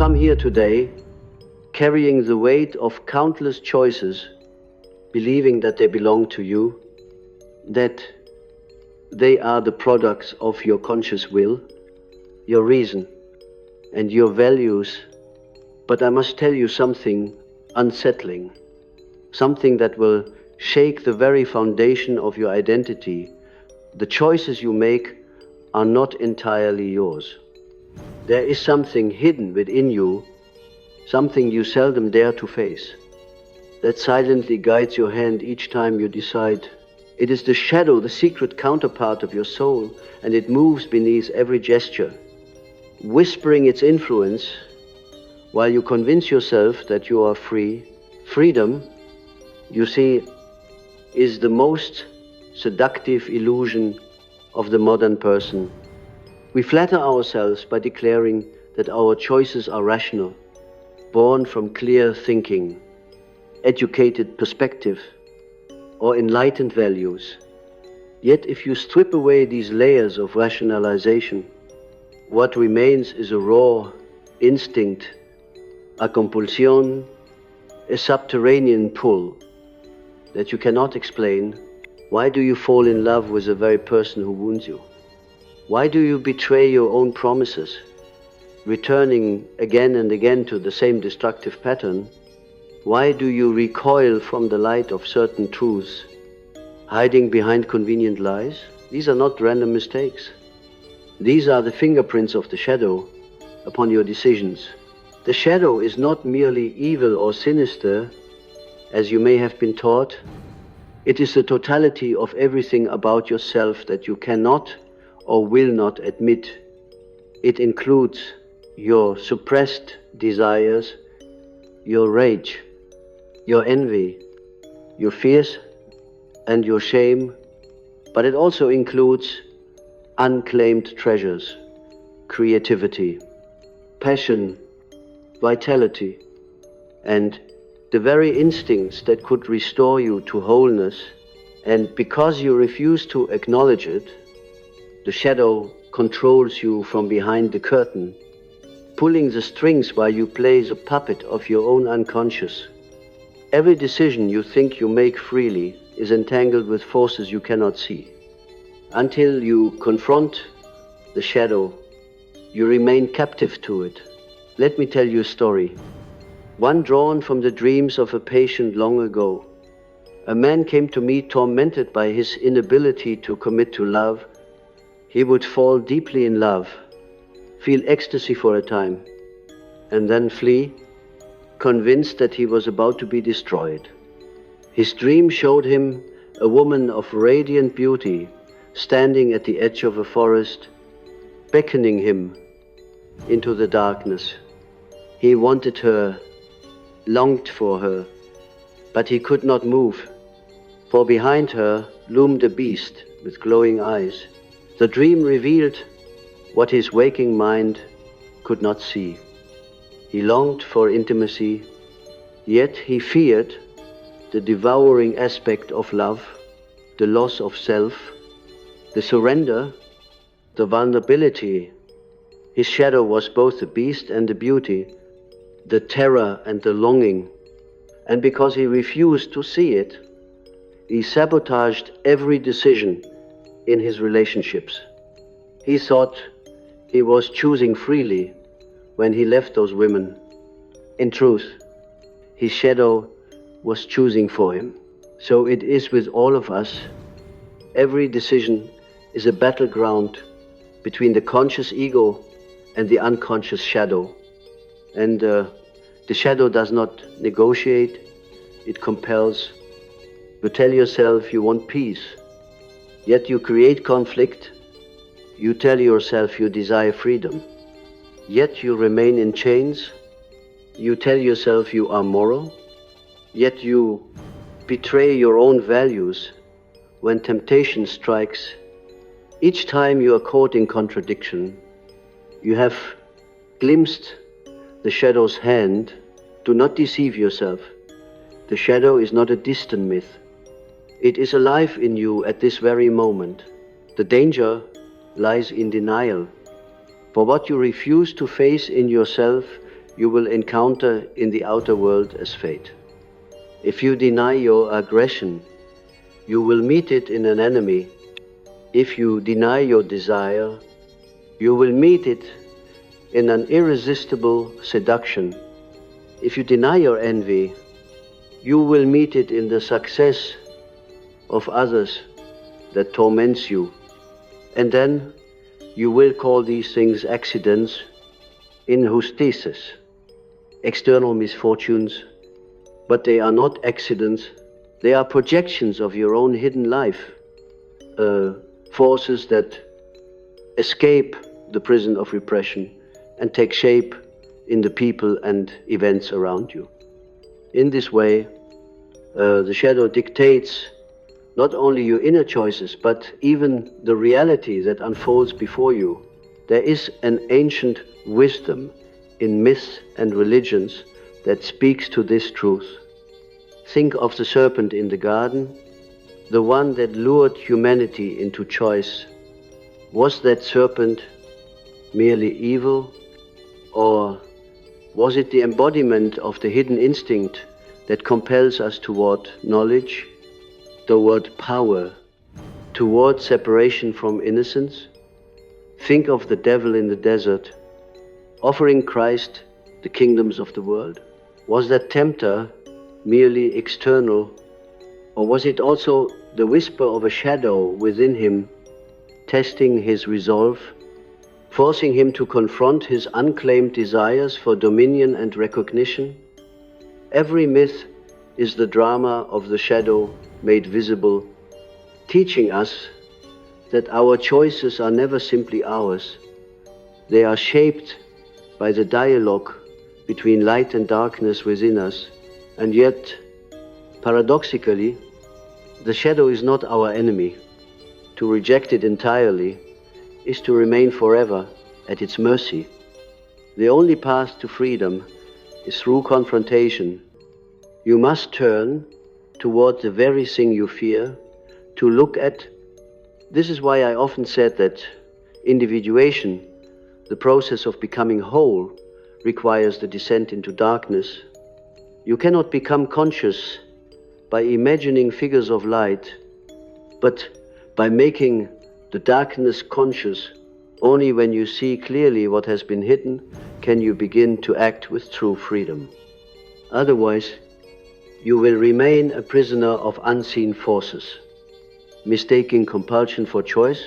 come here today carrying the weight of countless choices, believing that they belong to you, that they are the products of your conscious will, your reason, and your values. But I must tell you something unsettling, something that will shake the very foundation of your identity. The choices you make are not entirely yours. There is something hidden within you, something you seldom dare to face, that silently guides your hand each time you decide. It is the shadow, the secret counterpart of your soul, and it moves beneath every gesture, whispering its influence while you convince yourself that you are free. Freedom, you see, is the most seductive illusion of the modern person. We flatter ourselves by declaring that our choices are rational, born from clear thinking, educated perspective, or enlightened values. Yet if you strip away these layers of rationalization, what remains is a raw instinct, a compulsion, a subterranean pull that you cannot explain. Why do you fall in love with the very person who wounds you? Why do you betray your own promises, returning again and again to the same destructive pattern? Why do you recoil from the light of certain truths, hiding behind convenient lies? These are not random mistakes. These are the fingerprints of the shadow upon your decisions. The shadow is not merely evil or sinister, as you may have been taught. It is the totality of everything about yourself that you cannot or will not admit. It includes your suppressed desires, your rage, your envy, your fears, and your shame, but it also includes unclaimed treasures, creativity, passion, vitality, and the very instincts that could restore you to wholeness. And because you refuse to acknowledge it, the shadow controls you from behind the curtain, pulling the strings while you play the puppet of your own unconscious. Every decision you think you make freely is entangled with forces you cannot see. Until you confront the shadow, you remain captive to it. Let me tell you a story, one drawn from the dreams of a patient long ago. A man came to me tormented by his inability to commit to love. He would fall deeply in love, feel ecstasy for a time, and then flee, convinced that he was about to be destroyed. His dream showed him a woman of radiant beauty standing at the edge of a forest, beckoning him into the darkness. He wanted her, longed for her, but he could not move, for behind her loomed a beast with glowing eyes. The dream revealed what his waking mind could not see. He longed for intimacy, yet he feared the devouring aspect of love, the loss of self, the surrender, the vulnerability. His shadow was both the beast and the beauty, the terror and the longing. And because he refused to see it, he sabotaged every decision in his relationships. He thought he was choosing freely when he left those women. In truth, his shadow was choosing for him. So it is with all of us. Every decision is a battleground between the conscious ego and the unconscious shadow. And the shadow does not negotiate, it compels. You tell yourself you want peace, yet you create conflict. You tell yourself you desire freedom, yet you remain in chains. You tell yourself you are moral, yet you betray your own values when temptation strikes. Each time you are caught in contradiction, you have glimpsed the shadow's hand. Do not deceive yourself. The shadow is not a distant myth. It is alive in you at this very moment. The danger lies in denial. For what you refuse to face in yourself, you will encounter in the outer world as fate. If you deny your aggression, you will meet it in an enemy. If you deny your desire, you will meet it in an irresistible seduction. If you deny your envy, you will meet it in the success of others that torments you. And then you will call these things accidents, injustices, external misfortunes, but they are not accidents. They are projections of your own hidden life, forces that escape the prison of repression and take shape in the people and events around you. In this way, the shadow dictates not only your inner choices, but even the reality that unfolds before you. There is an ancient wisdom in myths and religions that speaks to this truth. Think of the serpent in the garden, the one that lured humanity into choice. Was that serpent merely evil, or was it the embodiment of the hidden instinct that compels us toward knowledge, toward power, toward separation from innocence? Think of the devil in the desert, offering Christ the kingdoms of the world. Was that tempter merely external, or was it also the whisper of a shadow within him, testing his resolve, forcing him to confront his unclaimed desires for dominion and recognition? Every myth is the drama of the shadow made visible, teaching us that our choices are never simply ours. They are shaped by the dialogue between light and darkness within us, and yet, paradoxically, the shadow is not our enemy. To reject it entirely is to remain forever at its mercy. The only path to freedom is through confrontation. You must turn toward the very thing you fear, to look at. This is why I often said that individuation, the process of becoming whole, requires the descent into darkness. You cannot become conscious by imagining figures of light, but by making the darkness conscious. Only when you see clearly what has been hidden can you begin to act with true freedom. Otherwise, you will remain a prisoner of unseen forces, mistaking compulsion for choice.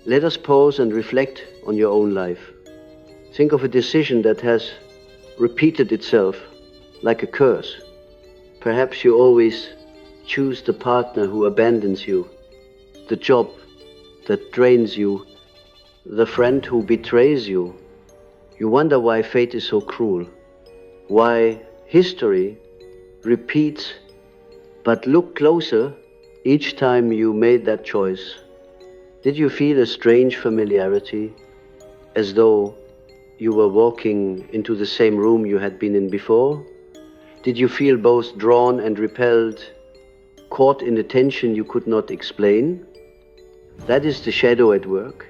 Let us pause and reflect on your own life. Think of a decision that has repeated itself like a curse. Perhaps you always choose the partner who abandons you, the job that drains you, the friend who betrays you. You wonder why fate is so cruel, why history repeats. But look closer each time you made that choice. Did you feel a strange familiarity, as though you were walking into the same room you had been in before? Did you feel both drawn and repelled, caught in a tension you could not explain? That is the shadow at work.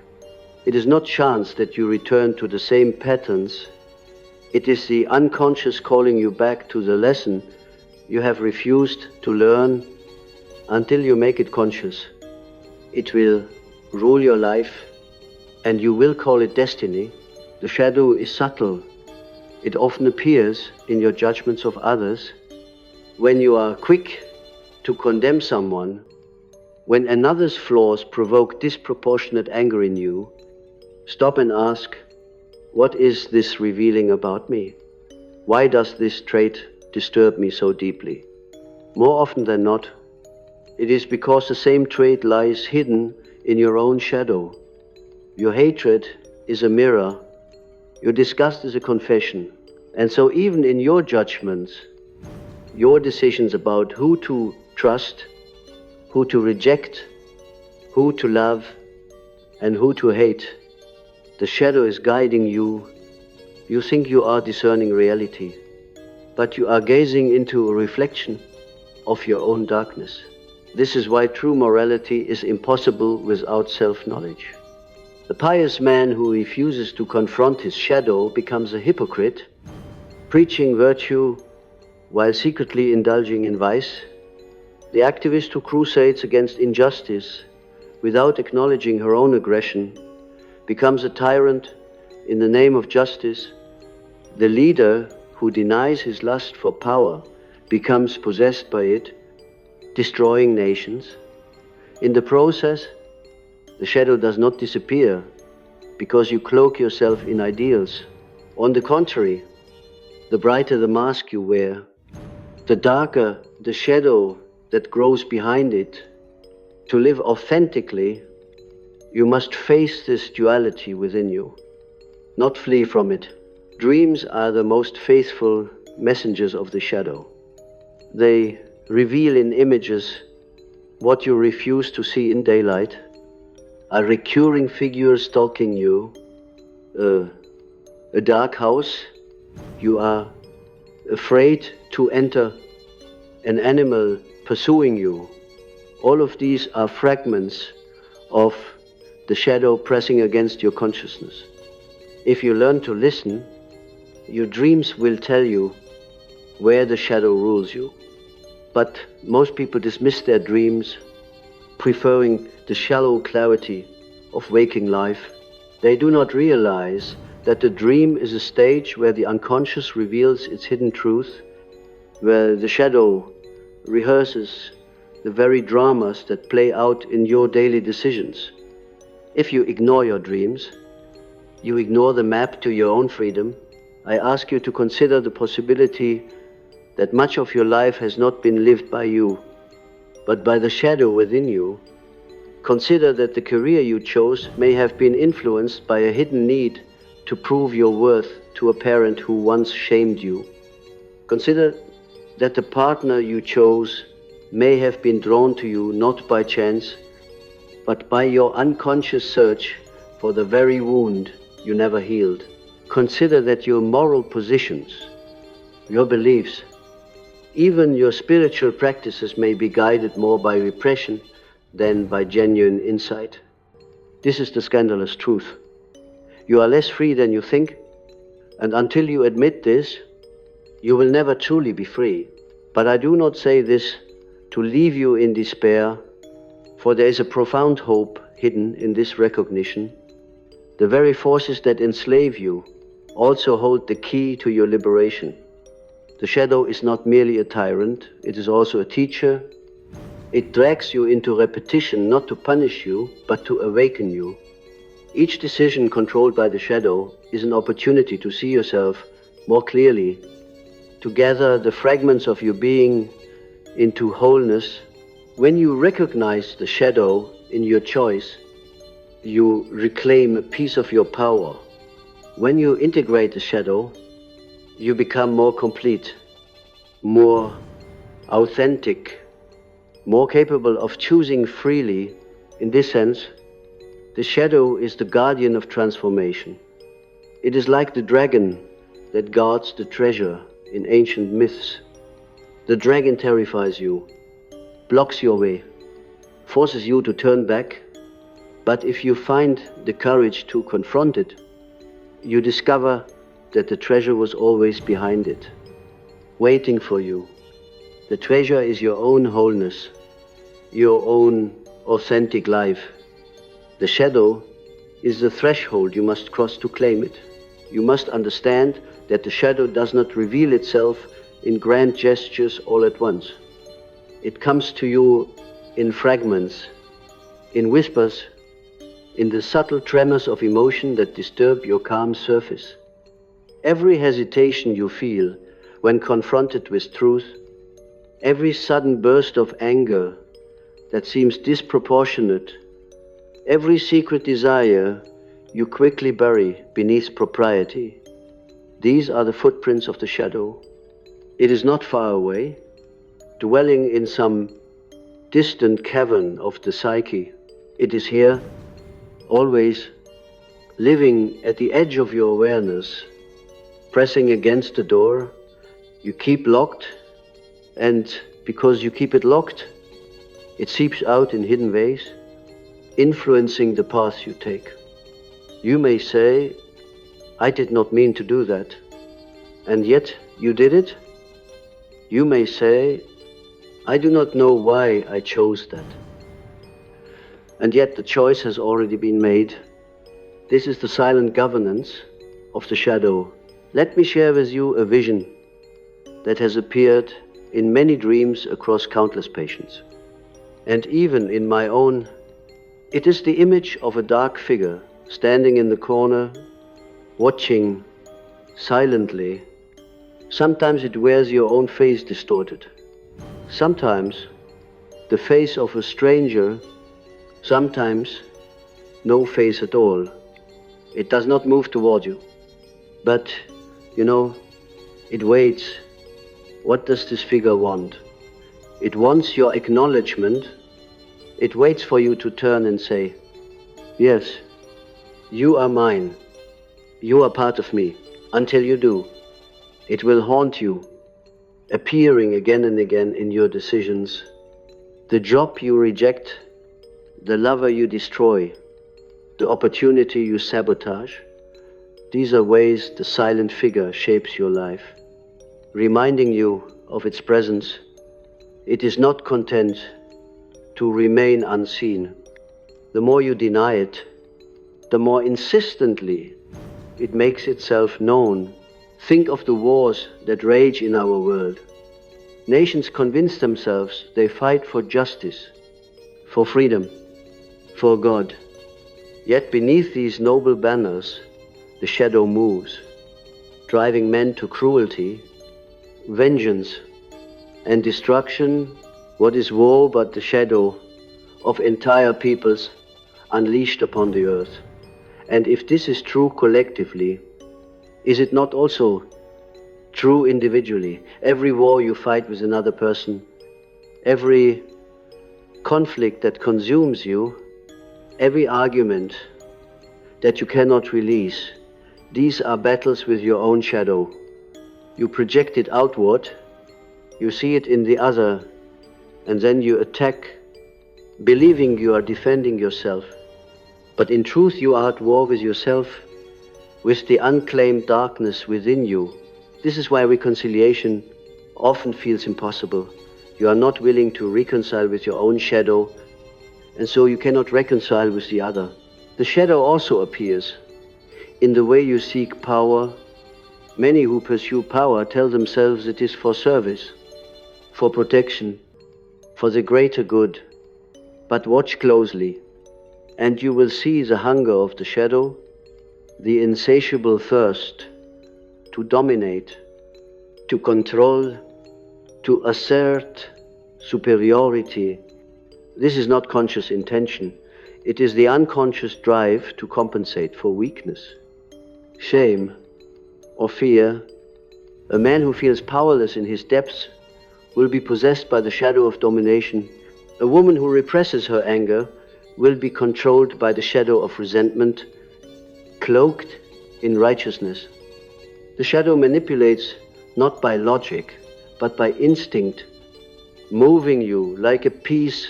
It is not chance that you return to the same patterns. It is the unconscious calling you back to the lesson you have refused to learn until you make it conscious. It will rule your life, and you will call it destiny. The shadow is subtle. It often appears in your judgments of others. When you are quick to condemn someone, when another's flaws provoke disproportionate anger in you, stop and ask, what is this revealing about me? Why does this trait disturb me so deeply? More often than not, it is because the same trait lies hidden in your own shadow. Your hatred is a mirror. Your disgust is a confession. And so even in your judgments, your decisions about who to trust, who to reject, who to love, and who to hate, the shadow is guiding you. You think you are discerning reality, but you are gazing into a reflection of your own darkness. This is why true morality is impossible without self-knowledge. The pious man who refuses to confront his shadow becomes a hypocrite, preaching virtue while secretly indulging in vice, the activist who crusades against injustice without acknowledging her own aggression becomes a tyrant in the name of justice. The leader who denies his lust for power becomes possessed by it, destroying nations. In the process, the shadow does not disappear because you cloak yourself in ideals. On the contrary, the brighter the mask you wear, the darker the shadow that grows behind it. To live authentically, you must face this duality within you, not flee from it. Dreams are the most faithful messengers of the shadow. They reveal in images what you refuse to see in daylight, a recurring figure stalking you, a dark house, you are afraid to enter, an animal pursuing you. All of these are fragments of the shadow pressing against your consciousness. If you learn to listen, your dreams will tell you where the shadow rules you. But most people dismiss their dreams, preferring the shallow clarity of waking life. They do not realize that the dream is a stage where the unconscious reveals its hidden truth, where the shadow rehearses the very dramas that play out in your daily decisions. If you ignore your dreams, you ignore the map to your own freedom. I ask you to consider the possibility that much of your life has not been lived by you, but by the shadow within you. Consider that the career you chose may have been influenced by a hidden need to prove your worth to a parent who once shamed you. Consider that the partner you chose may have been drawn to you not by chance, but by your unconscious search for the very wound you never healed. Consider that your moral positions, your beliefs, even your spiritual practices may be guided more by repression than by genuine insight. This is the scandalous truth. You are less free than you think, and until you admit this, you will never truly be free. But I do not say this to leave you in despair, for there is a profound hope hidden in this recognition. The very forces that enslave you also hold the key to your liberation. The shadow is not merely a tyrant, it is also a teacher. It drags you into repetition not to punish you, but to awaken you. Each decision controlled by the shadow is an opportunity to see yourself more clearly, to gather the fragments of your being into wholeness. When you recognize the shadow in your choice, you reclaim a piece of your power. When you integrate the shadow, you become more complete, more authentic, more capable of choosing freely. In this sense, the shadow is the guardian of transformation. It is like the dragon that guards the treasure in ancient myths. The dragon terrifies you, blocks your way, forces you to turn back. But if you find the courage to confront it, you discover that the treasure was always behind it, waiting for you. The treasure is your own wholeness, your own authentic life. The shadow is the threshold you must cross to claim it. You must understand that the shadow does not reveal itself in grand gestures all at once. It comes to you in fragments, in whispers, in the subtle tremors of emotion that disturb your calm surface. Every hesitation you feel when confronted with truth, every sudden burst of anger that seems disproportionate, every secret desire you quickly bury beneath propriety, these are the footprints of the shadow. It is not far away, dwelling in some distant cavern of the psyche. It is here, always living at the edge of your awareness, pressing against the door you keep locked, and because you keep it locked, it seeps out in hidden ways, influencing the path you take. You may say, I did not mean to do that. And yet you did it? You may say, I do not know why I chose that. And yet the choice has already been made. This is the silent governance of the shadow. Let me share with you a vision that has appeared in many dreams across countless patients. And even in my own, it is the image of a dark figure standing in the corner, watching silently. Sometimes it wears your own face distorted. Sometimes the face of a stranger, sometimes no face at all. It does not move toward you. But, it waits. What does this figure want? It wants your acknowledgement. It waits for you to turn and say, yes, you are mine. You are part of me. Until you do, it will haunt you, appearing again and again in your decisions. The job you reject, the lover you destroy, the opportunity you sabotage, these are ways the silent figure shapes your life, reminding you of its presence. It is not content to remain unseen. The more you deny it, the more insistently it makes itself known. Think of the wars that rage in our world. Nations convince themselves they fight for justice, for freedom, for God. Yet beneath these noble banners, the shadow moves, driving men to cruelty, vengeance, and destruction. What is war but the shadow of entire peoples unleashed upon the earth? And if this is true collectively, is it not also true individually? Every war you fight with another person, every conflict that consumes you, every argument that you cannot release, these are battles with your own shadow. You project it outward, you see it in the other, and then you attack, believing you are defending yourself. But in truth you are at war with yourself, with the unclaimed darkness within you. This is why reconciliation often feels impossible. You are not willing to reconcile with your own shadow, and so you cannot reconcile with the other. The shadow also appears in the way you seek power. Many who pursue power tell themselves it is for service, for protection, for the greater good. But watch closely, and you will see the hunger of the shadow, the insatiable thirst to dominate, to control, to assert superiority. This is not conscious intention. It is the unconscious drive to compensate for weakness, shame, or fear. A man who feels powerless in his depths will be possessed by the shadow of domination. A woman who represses her anger will be controlled by the shadow of resentment, cloaked in righteousness. The shadow manipulates not by logic, but by instinct, moving you like a piece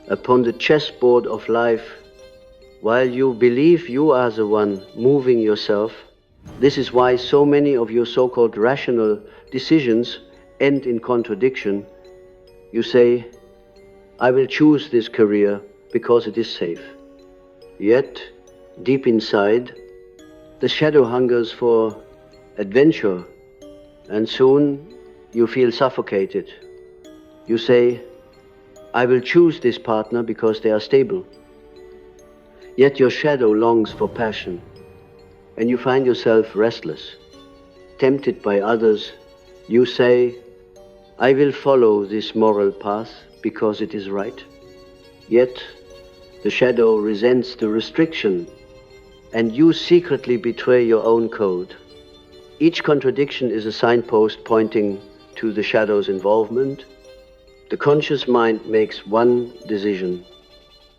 upon the chessboard of life, while you believe you are the one moving yourself. This is why so many of your so-called rational decisions end in contradiction. You say, I will choose this career because it is safe. Yet, deep inside, the shadow hungers for adventure, and soon you feel suffocated. You say, I will choose this partner because they are stable. Yet your shadow longs for passion, and you find yourself restless, tempted by others. You say, I will follow this moral path because it is right. Yet the shadow resents the restriction, and you secretly betray your own code. Each contradiction is a signpost pointing to the shadow's involvement. The conscious mind makes one decision,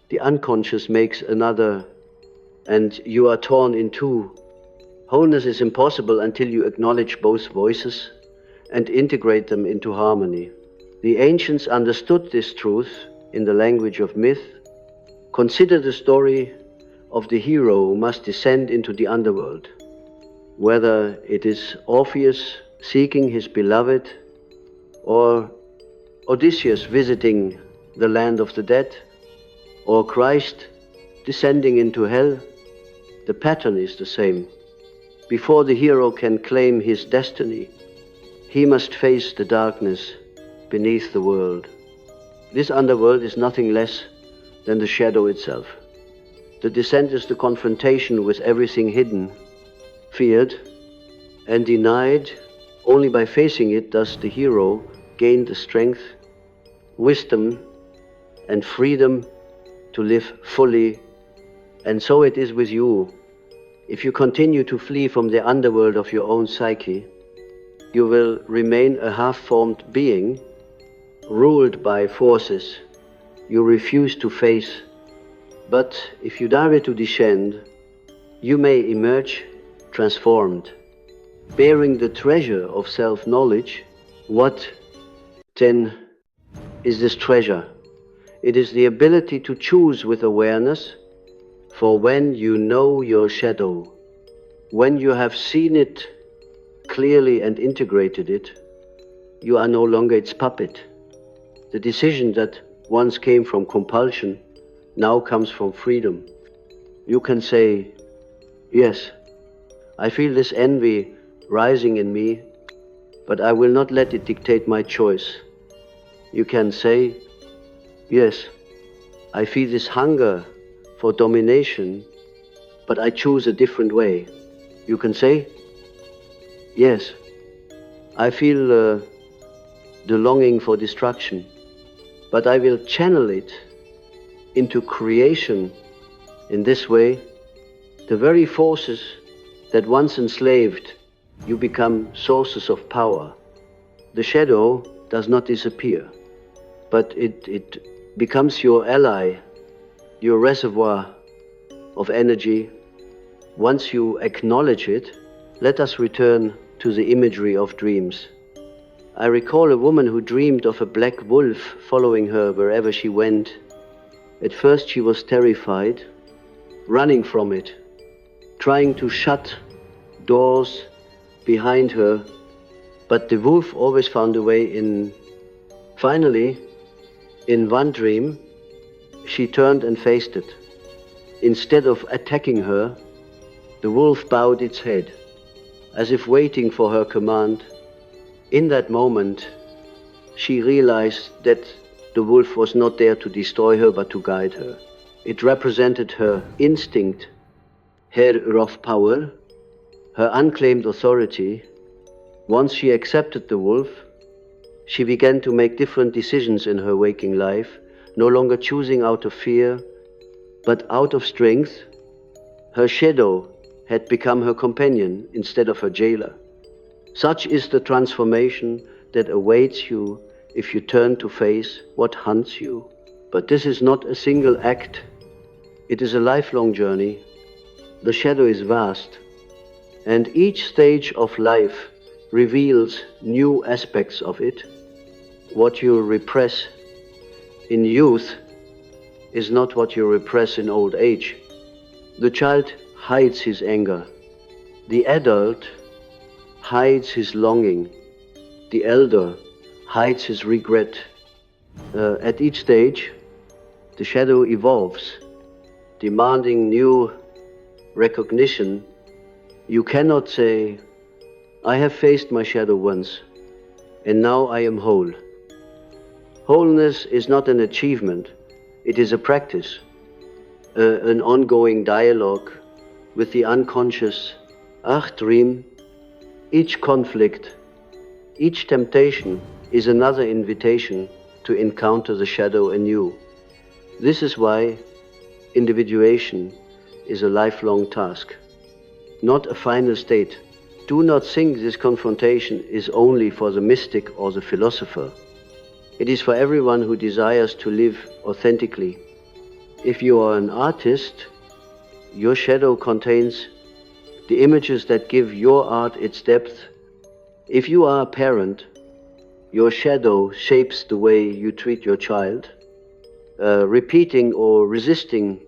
the unconscious makes another, and you are torn in two. Wholeness is impossible until you acknowledge both voices and integrate them into harmony. The ancients understood this truth in the language of myth. Consider the story of the hero who must descend into the underworld. Whether it is Orpheus seeking his beloved, or Odysseus visiting the land of the dead, or Christ descending into hell, the pattern is the same. Before the hero can claim his destiny, he must face the darkness beneath the world. This underworld is nothing less than the shadow itself. The descent is the confrontation with everything hidden, feared, and denied. Only by facing it does the hero gain the strength, wisdom, and freedom to live fully. And so it is with you. If you continue to flee from the underworld of your own psyche, you will remain a half-formed being, ruled by forces you refuse to face. But if you dare to descend, you may emerge transformed, bearing the treasure of self-knowledge. What, then, is this treasure? It is the ability to choose with awareness, for when you know your shadow, when you have seen it clearly and integrated it, you are no longer its puppet. The decision that once came from compulsion now comes from freedom. You can say, yes, I feel this envy rising in me, but I will not let it dictate my choice. You can say, yes, I feel this hunger for domination, but I choose a different way. You can say, yes, I feel the longing for destruction, but I will channel it into creation. In this way, the very forces that once enslaved you become sources of power. The shadow does not disappear, but it becomes your ally, your reservoir of energy. Once you acknowledge it, let us return to the imagery of dreams. I recall a woman who dreamed of a black wolf following her wherever she went. At first she was terrified, running from it, trying to shut doors behind her, but the wolf always found a way in. Finally, in one dream, she turned and faced it. Instead of attacking her, the wolf bowed its head, as if waiting for her command. In that moment, she realized that the wolf was not there to destroy her, but to guide her. It represented her instinct, her raw power, her unclaimed authority. Once she accepted the wolf, she began to make different decisions in her waking life, no longer choosing out of fear, but out of strength. Her shadow had become her companion instead of her jailer. Such is the transformation that awaits you if you turn to face what haunts you. But this is not a single act. It is a lifelong journey. The shadow is vast, and each stage of life reveals new aspects of it. What you repress in youth is not what you repress in old age. The child hides his anger. The adult hides his longing. The elder hides his regret. At each stage, the shadow evolves, demanding new recognition. You cannot say, I have faced my shadow once, and now I am whole. Wholeness is not an achievement, it is a practice, an ongoing dialogue with the unconscious. Dream, each conflict, each temptation is another invitation to encounter the shadow anew. This is why individuation is a lifelong task, not a final state. Do not think this confrontation is only for the mystic or the philosopher. It is for everyone who desires to live authentically. If you are an artist, your shadow contains the images that give your art its depth. If you are a parent, your shadow shapes the way you treat your child, repeating or resisting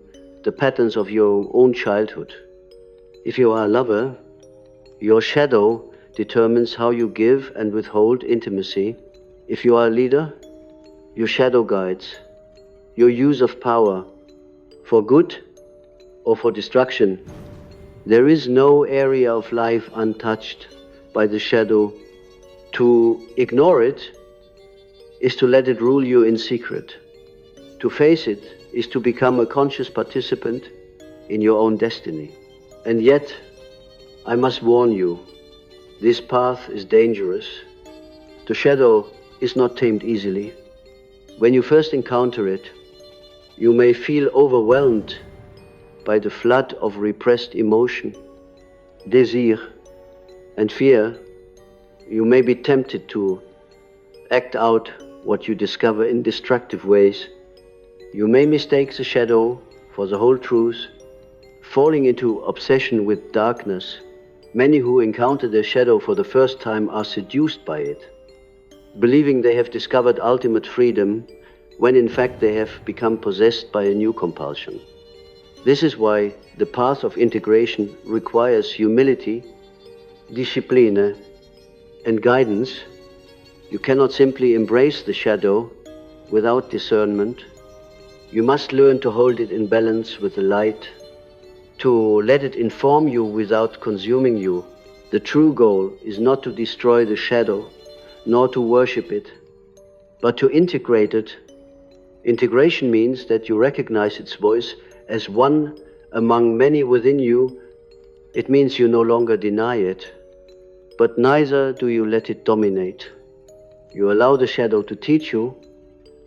the patterns of your own childhood. If you are a lover, your shadow determines how you give and withhold intimacy. If you are a leader, your shadow guides your use of power for good or for destruction. There is no area of life untouched by the shadow. To ignore it is to let it rule you in secret. To face it is to become a conscious participant in your own destiny. And yet, I must warn you, this path is dangerous. The shadow is not tamed easily. When you first encounter it, you may feel overwhelmed by the flood of repressed emotion, desire, and fear. You may be tempted to act out what you discover in destructive ways. You may mistake the shadow for the whole truth, falling into obsession with darkness. Many who encounter their shadow for the first time are seduced by it, believing they have discovered ultimate freedom, when in fact they have become possessed by a new compulsion. This is why the path of integration requires humility, discipline, and guidance. You cannot simply embrace the shadow without discernment. You must learn to hold it in balance with the light, to let it inform you without consuming you. The true goal is not to destroy the shadow, nor to worship it, but to integrate it. Integration means that you recognize its voice as one among many within you. It means you no longer deny it, but neither do you let it dominate. You allow the shadow to teach you,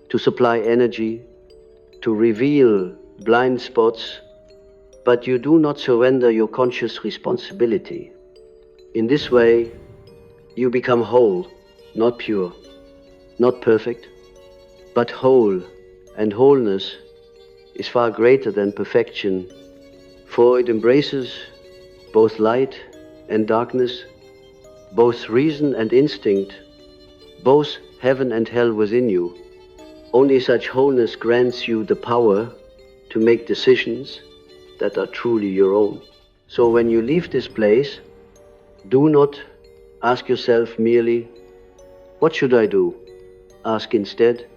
to supply energy, to reveal blind spots, but you do not surrender your conscious responsibility. In this way, you become whole, not pure, not perfect, but whole, and wholeness is far greater than perfection, for it embraces both light and darkness, both reason and instinct, both heaven and hell within you. Only such wholeness grants you the power to make decisions that are truly your own. So when you leave this place, do not ask yourself merely, what should I do? Ask instead,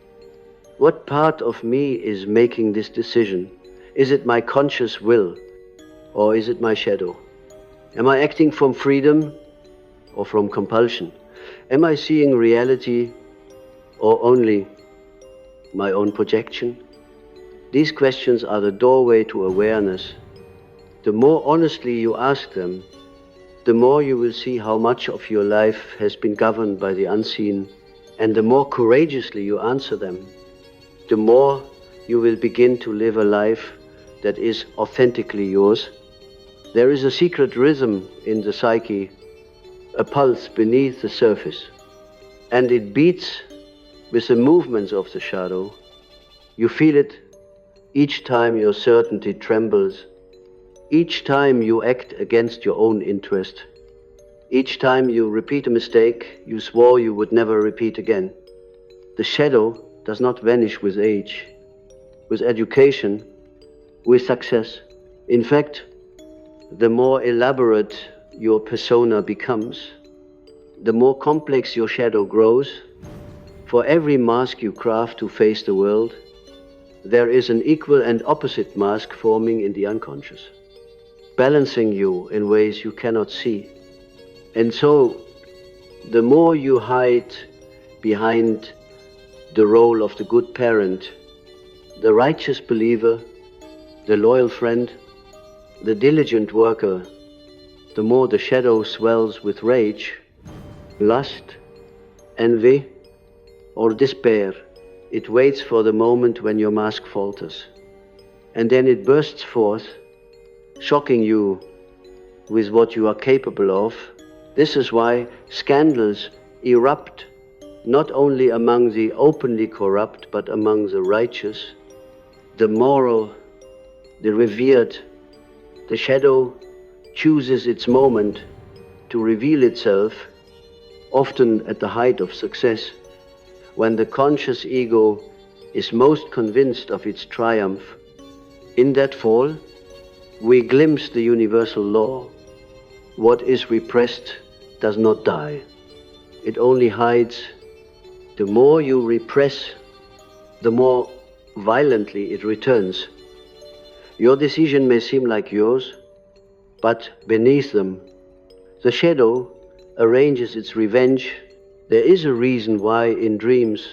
what part of me is making this decision? Is it my conscious will, or is it my shadow? Am I acting from freedom or from compulsion? Am I seeing reality or only my own projection? These questions are the doorway to awareness. The more honestly you ask them, the more you will see how much of your life has been governed by the unseen, and the more courageously you answer them, the more you will begin to live a life that is authentically yours. There is a secret rhythm in the psyche, a pulse beneath the surface, and it beats with the movements of the shadow. You feel it each time your certainty trembles, each time you act against your own interest, each time you repeat a mistake you swore you would never repeat again. The shadow does not vanish with age, with education, with success. In fact, the more elaborate your persona becomes, the more complex your shadow grows. For every mask you craft to face the world, there is an equal and opposite mask forming in the unconscious, balancing you in ways you cannot see. And so, the more you hide behind the role of the good parent, the righteous believer, the loyal friend, the diligent worker, the more the shadow swells with rage, lust, envy, or despair. It waits for the moment when your mask falters, and then it bursts forth, shocking you with what you are capable of. This is why scandals erupt not only among the openly corrupt, but among the righteous, the moral, the revered. The shadow chooses its moment to reveal itself, often at the height of success, when the conscious ego is most convinced of its triumph. In that fall, we glimpse the universal law. What is repressed does not die. It only hides. The more you repress, the more violently it returns. Your decision may seem like yours, but beneath them, the shadow arranges its revenge. There is a reason why in dreams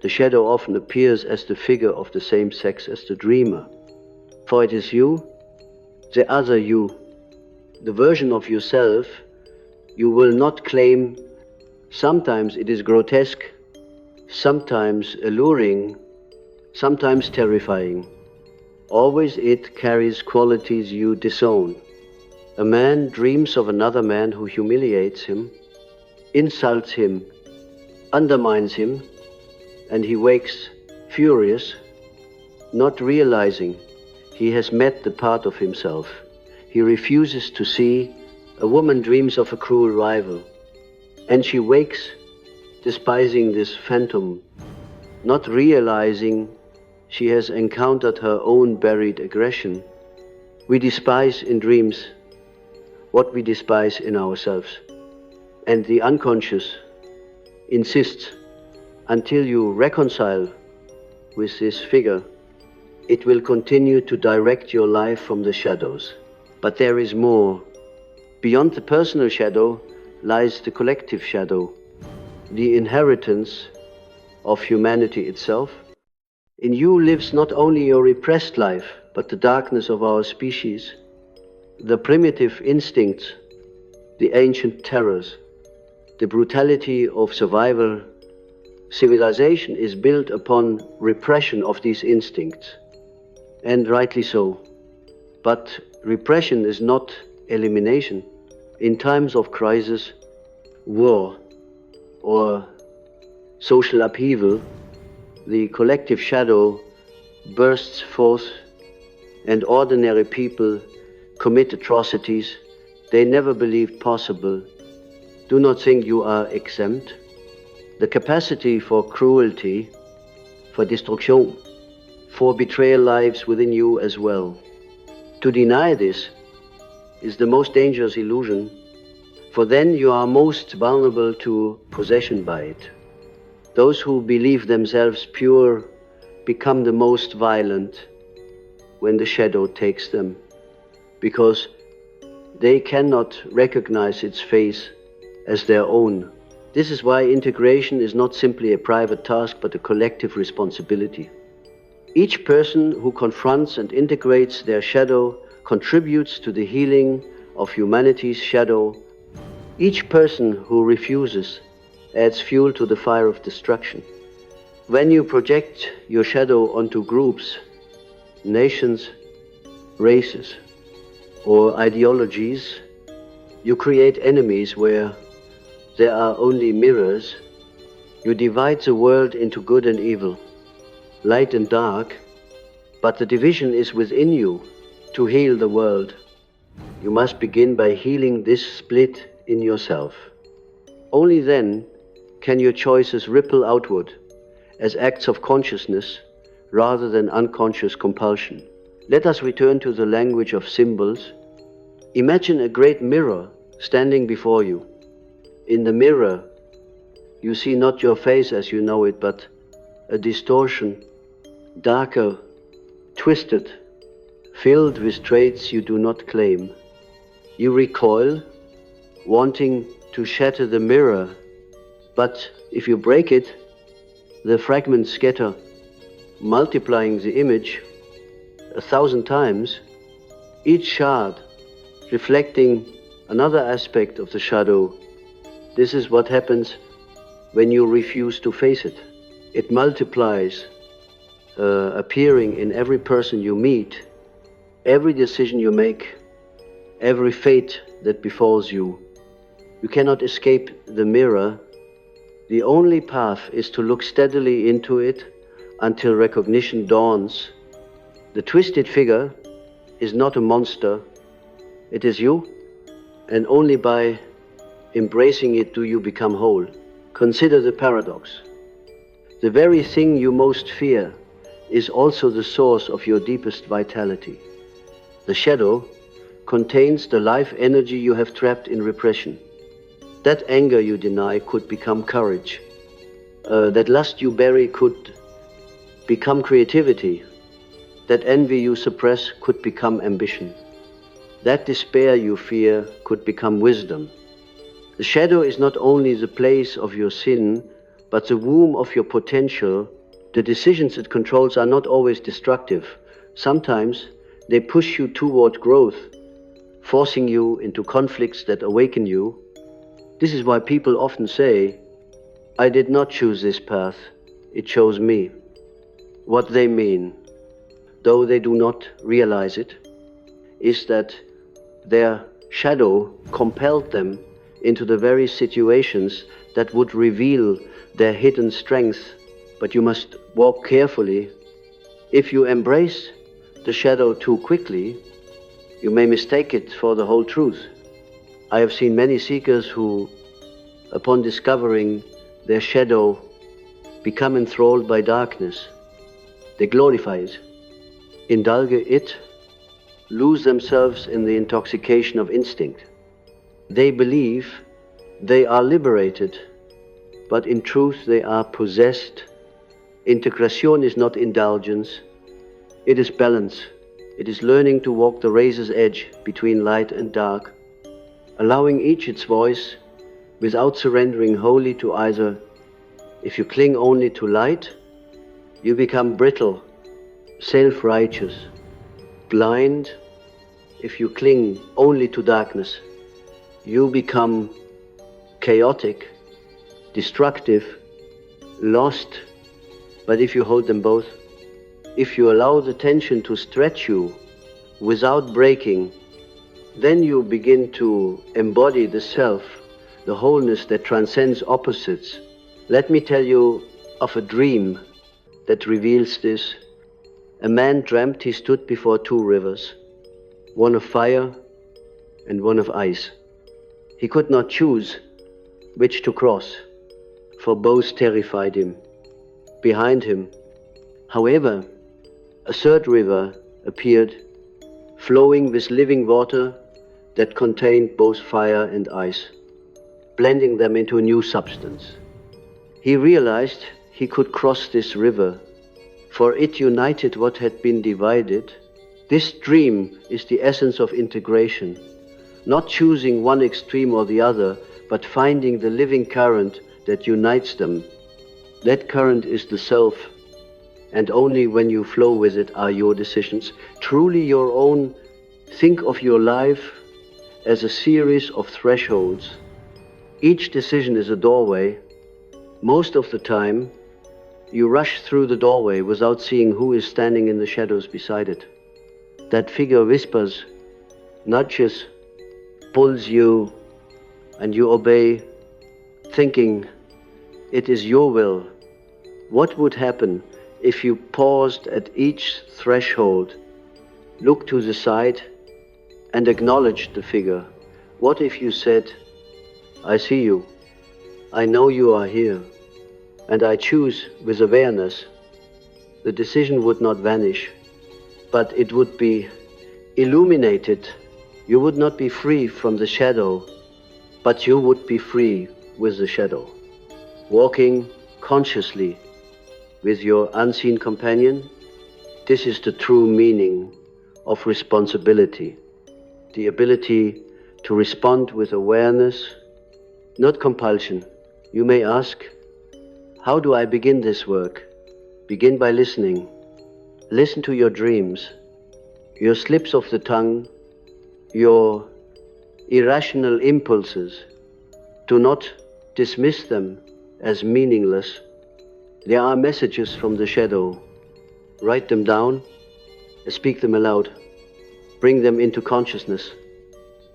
the shadow often appears as the figure of the same sex as the dreamer. For it is you, the other you, the version of yourself you will not claim. Sometimes it is grotesque, sometimes alluring, sometimes terrifying. Always it carries qualities you disown. A man dreams of another man who humiliates him, insults him, undermines him, and he wakes furious, not realizing he has met the part of himself. He refuses to see. A woman dreams of a cruel rival, and she wakes despising this phantom, not realizing she has encountered her own buried aggression. We despise in dreams what we despise in ourselves, and the unconscious insists until you reconcile with this figure, it will continue to direct your life from the shadows. But there is more. Beyond the personal shadow lies the collective shadow, the inheritance of humanity itself. In you lives not only your repressed life, but the darkness of our species, the primitive instincts, the ancient terrors, the brutality of survival. Civilization is built upon repression of these instincts, and rightly so. But repression is not elimination. In times of crisis, war, or social upheaval, the collective shadow bursts forth, and ordinary people commit atrocities they never believed possible. Do not think you are exempt. The capacity for cruelty, for destruction, for betrayal lives within you as well. To deny this is the most dangerous illusion, for then you are most vulnerable to possession by it. Those who believe themselves pure become the most violent when the shadow takes them, because they cannot recognize its face as their own. This is why integration is not simply a private task, but a collective responsibility. Each person who confronts and integrates their shadow contributes to the healing of humanity's shadow. Each person who refuses adds fuel to the fire of destruction. When you project your shadow onto groups, nations, races, or ideologies, you create enemies where there are only mirrors. You divide the world into good and evil, light and dark, but the division is within you. To heal the world, you must begin by healing this split in yourself. Only then can your choices ripple outward as acts of consciousness rather than unconscious compulsion. Let us return to the language of symbols. Imagine a great mirror standing before you. In the mirror, you see not your face as you know it, but a distortion, darker, twisted, filled with traits you do not claim. You recoil, wanting to shatter the mirror, but if you break it, the fragments scatter, multiplying the image 1,000 times, each shard reflecting another aspect of the shadow. This is what happens when you refuse to face it. It multiplies, appearing in every person you meet, every decision you make, every fate that befalls you. You cannot escape the mirror. The only path is to look steadily into it until recognition dawns. The twisted figure is not a monster, it is you, and only by embracing it do you become whole. Consider the paradox. The very thing you most fear is also the source of your deepest vitality. The shadow contains the life energy you have trapped in repression. That anger you deny could become courage. That lust you bury could become creativity. That envy you suppress could become ambition. That despair you fear could become wisdom. The shadow is not only the place of your sin, but the womb of your potential. The decisions it controls are not always destructive. Sometimes they push you toward growth, forcing you into conflicts that awaken you. This is why people often say, "I did not choose this path, it chose me." What they mean, though they do not realize it, is that their shadow compelled them into the very situations that would reveal their hidden strength. But you must walk carefully. If you embrace the shadow too quickly, you may mistake it for the whole truth. I have seen many seekers who, upon discovering their shadow, become enthralled by darkness. They glorify it, indulge it, lose themselves in the intoxication of instinct. They believe they are liberated, but in truth they are possessed. Integration is not indulgence, it is balance. It is learning to walk the razor's edge between light and dark, allowing each its voice without surrendering wholly to either. If you cling only to light, you become brittle, self-righteous, blind. If you cling only to darkness, you become chaotic, destructive, lost. But if you hold them both, if you allow the tension to stretch you without breaking, then you begin to embody the self, the wholeness that transcends opposites. Let me tell you of a dream that reveals this. A man dreamt he stood before two rivers, one of fire and one of ice. He could not choose which to cross, for both terrified him. Behind him, however, a third river appeared, flowing with living water that contained both fire and ice, blending them into a new substance. He realized he could cross this river, for it united what had been divided. This dream is the essence of integration, not choosing one extreme or the other, but finding the living current that unites them. That current is the self, and only when you flow with it are your decisions truly your own. Think of your life as a series of thresholds. Each decision is a doorway. Most of the time, you rush through the doorway without seeing who is standing in the shadows beside it. That figure whispers, nudges, pulls you, and you obey, thinking it is your will. What would happen if you paused at each threshold, looked to the side, and acknowledged the figure? What if you said, "I see you, I know you are here, and I choose with awareness"? The decision would not vanish, but it would be illuminated. You would not be free from the shadow, but you would be free with the shadow. Walking consciously with your unseen companion, this is the true meaning of responsibility. The ability to respond with awareness, not compulsion. You may ask, how do I begin this work? Begin by listening. Listen to your dreams, your slips of the tongue, your irrational impulses. Do not dismiss them as meaningless. There are messages from the shadow. Write them down, speak them aloud, bring them into consciousness.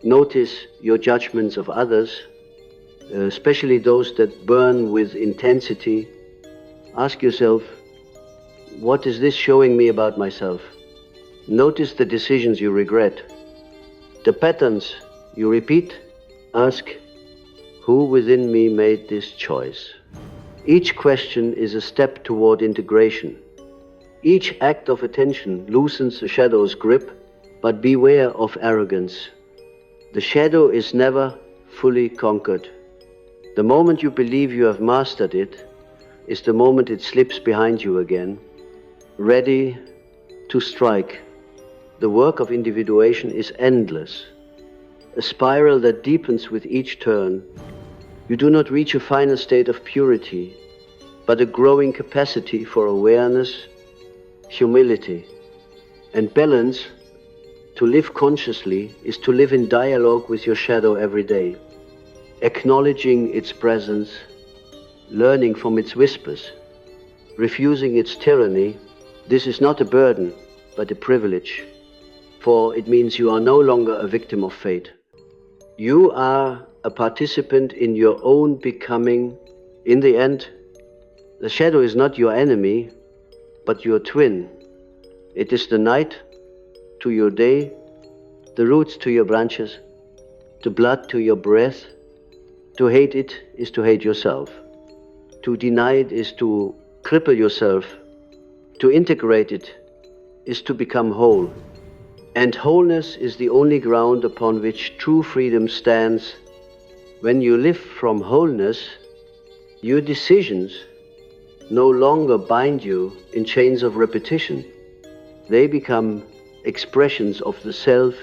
Notice your judgments of others, especially those that burn with intensity. Ask yourself, what is this showing me about myself? Notice the decisions you regret, the patterns you repeat. Ask, who within me made this choice? Each question is a step toward integration. Each act of attention loosens the shadow's grip, but beware of arrogance. The shadow is never fully conquered. The moment you believe you have mastered it is the moment it slips behind you again, ready to strike. The work of individuation is endless, a spiral that deepens with each turn. You do not reach a final state of purity, but a growing capacity for awareness, humility, and balance. To live consciously is to live in dialogue with your shadow every day, acknowledging its presence, learning from its whispers, refusing its tyranny. This is not a burden, but a privilege, for it means you are no longer a victim of fate. You are a participant in your own becoming. In the end, the shadow is not your enemy, but your twin. It is the night to your day, the roots to your branches, the blood to your breath. To hate it is to hate yourself. To deny it is to cripple yourself. To integrate it is to become whole. And wholeness is the only ground upon which true freedom stands. When you live from wholeness, your decisions no longer bind you in chains of repetition. They become expressions of the self,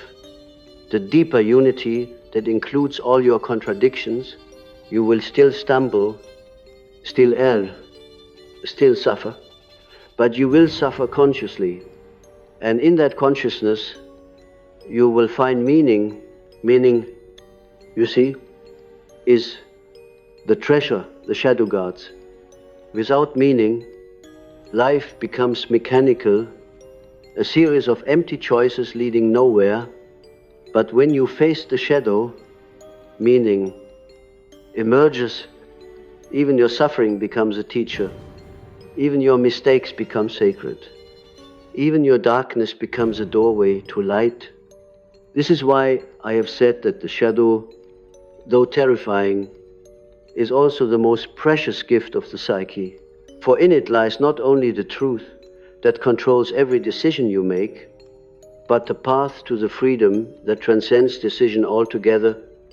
the deeper unity that includes all your contradictions. You will still stumble, still err, still suffer, but you will suffer consciously. And in that consciousness, you will find meaning. Meaning, you see, is the treasure the shadow guards. Without meaning, life becomes mechanical, a series of empty choices leading nowhere. But when you face the shadow, meaning emerges. Even your suffering becomes a teacher. Even your mistakes become sacred. Even your darkness becomes a doorway to light. This is why I have said that the shadow, though terrifying, is also the most precious gift of the psyche. For in it lies not only the truth that controls every decision you make, but the path to the freedom that transcends decision altogether